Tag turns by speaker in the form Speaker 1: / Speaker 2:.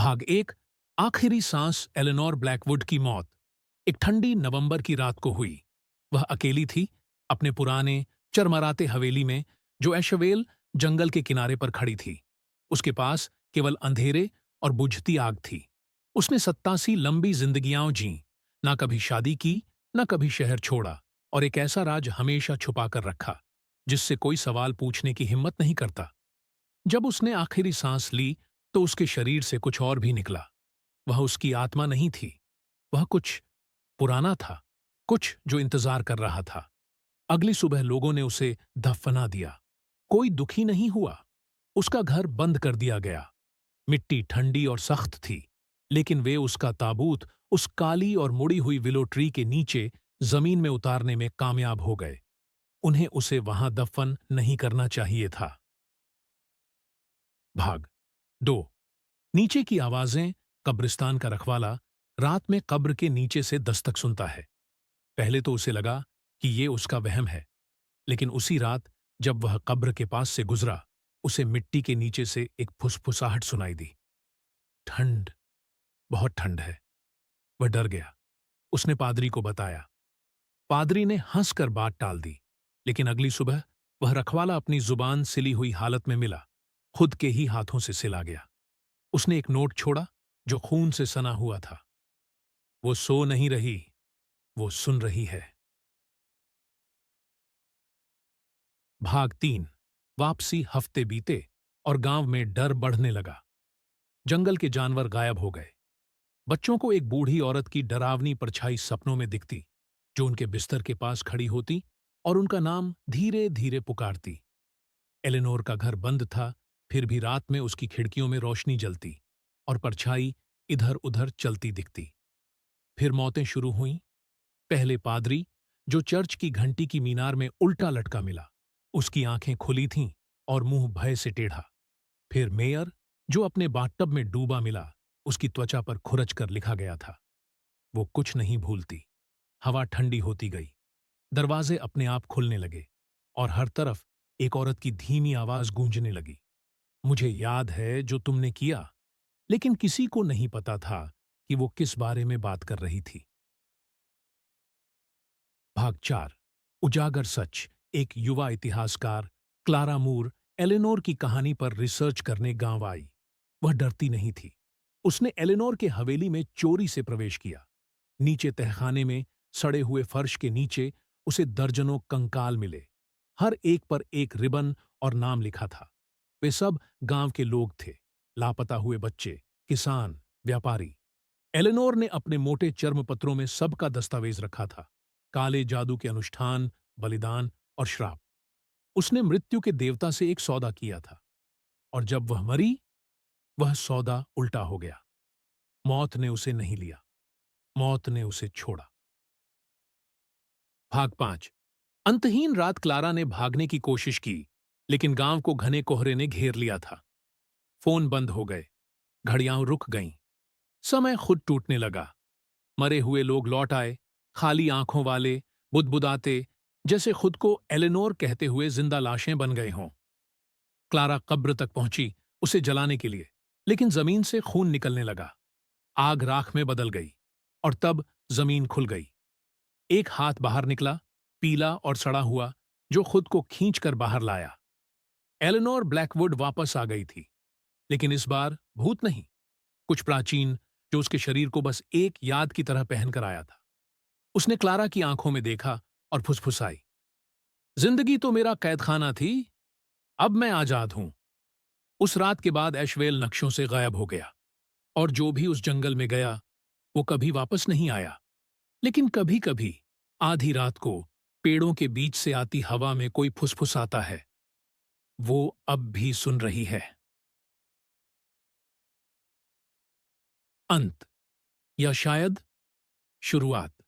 Speaker 1: भाग एक। आखिरी सांस एलेनोर ब्लैकवुड की मौत। एक ठंडी नवंबर की रात को हुई। वह अकेली थी, अपने पुराने चरमराते हवेली में, जो एशवेल जंगल के किनारे पर खड़ी थी। उसके पास केवल अंधेरे और बुझती आग थी। उसने 87 लंबी जिंदगियां जीं, ना कभी शादी की, ना कभी शहर छोड़ा, और एक ऐसा राज हमेशा छुपा कर रखा, जिससे कोई सवाल पूछने की हिम्मत नहीं करता। जब उसने आखिरी सांस ली, तो उसके शरीर से कुछ और भी निकला। वह उसकी आत्मा नहीं थी, वह कुछ पुराना था, कुछ जो इंतजार कर रहा था। अगली सुबह लोगों ने उसे दफना दिया। कोई दुखी नहीं हुआ। उसका घर बंद कर दिया गया। मिट्टी ठंडी और सख्त थी, लेकिन वे उसका ताबूत उस काली और मुड़ी हुई विलो ट्री के नीचे जमीन में उतारने में कामयाब हो गए। उन्हें उसे वहां दफन नहीं करना चाहिए था। भाग 2। नीचे की आवाजें। कब्रिस्तान का रखवाला रात में कब्र के नीचे से दस्तक सुनता है। पहले तो उसे लगा कि ये उसका वहम है, लेकिन उसी रात जब वह कब्र के पास से गुजरा, उसे मिट्टी के नीचे से एक फुसफुसाहट सुनाई दी। ठंड, बहुत ठंड है। वह डर गया। उसने पादरी को बताया। पादरी ने हंसकर बात टाल दी, लेकिन अगली सुबह वह रखवाला अपनी जुबान सिली हुई हालत में मिला, खुद के ही हाथों से सिला गया। उसने एक नोट छोड़ा जो खून से सना हुआ था। वो सो नहीं रही, वो सुन रही है। भाग 3। वापसी। हफ्ते बीते और गांव में डर बढ़ने लगा। जंगल के जानवर गायब हो गए। बच्चों को एक बूढ़ी औरत की डरावनी परछाई सपनों में दिखती, जो उनके बिस्तर के पास खड़ी होती और उनका नाम धीरे धीरे पुकारती। एलेनोर का घर बंद था, फिर भी रात में उसकी खिड़कियों में रोशनी जलती और परछाई इधर उधर चलती दिखती। फिर मौतें शुरू हुईं। पहले पादरी, जो चर्च की घंटी की मीनार में उल्टा लटका मिला, उसकी आंखें खुली थीं और मुंह भय से टेढ़ा। फिर मेयर, जो अपने बाथटब में डूबा मिला, उसकी त्वचा पर खुरच कर लिखा गया था, वो कुछ नहीं भूलती। हवा ठंडी होती गई। दरवाजे अपने आप खुलने लगे और हर तरफ एक औरत की धीमी आवाज गूंजने लगी। मुझे याद है जो तुमने किया। लेकिन किसी को नहीं पता था कि वो किस बारे में बात कर रही थी। भाग 4। उजागर सच। एक युवा इतिहासकार, क्लारा मूर, एलेनोर की कहानी पर रिसर्च करने गांव आई। वह डरती नहीं थी। उसने एलेनोर के हवेली में चोरी से प्रवेश किया। नीचे तहखाने में सड़े हुए फर्श के नीचे उसे दर्जनों कंकाल मिले। हर एक पर एक रिबन और नाम लिखा था। वे सब गांव के लोग थे, लापता हुए बच्चे, किसान, व्यापारी। एलेनोर ने अपने मोटे चर्मपत्रों में सबका दस्तावेज रखा था। काले जादू के अनुष्ठान, बलिदान और श्राप। उसने मृत्यु के देवता से एक सौदा किया था, और जब वह मरी, वह सौदा उल्टा हो गया। मौत ने उसे नहीं लिया, मौत ने उसे छोड़ा। भाग 5। अंतहीन रात। क्लारा ने भागने की कोशिश की, लेकिन गांव को घने कोहरे ने घेर लिया था। फोन बंद हो गए, घड़ियां रुक गईं। समय खुद टूटने लगा। मरे हुए लोग लौट आए, खाली आंखों वाले, बुदबुदाते, जैसे खुद को एलेनोर कहते हुए जिंदा लाशें बन गए हों। क्लारा कब्र तक पहुंची उसे जलाने के लिए, लेकिन जमीन से खून निकलने लगा। आग राख में बदल गई, और तब जमीन खुल गई। एक हाथ बाहर निकला, पीला और सड़ा हुआ, जो खुद को खींचकर बाहर लाया। एलेनोर ब्लैकवुड वापस आ गई थी, लेकिन इस बार भूत नहीं, कुछ प्राचीन, जो उसके शरीर को बस एक याद की तरह पहनकर आया था। उसने क्लारा की आंखों में देखा और फुसफुसाई, जिंदगी तो मेरा कैदखाना थी, अब मैं आजाद हूं। उस रात के बाद ऐशवेल नक्शों से गायब हो गया, और जो भी उस जंगल में गया, वो कभी वापस नहीं आया। लेकिन कभी कभी आधी रात को पेड़ों के बीच से आती हवा में कोई फुसफुसाता है। वो अब भी सुन रही है। अंत, या शायद शुरुआत।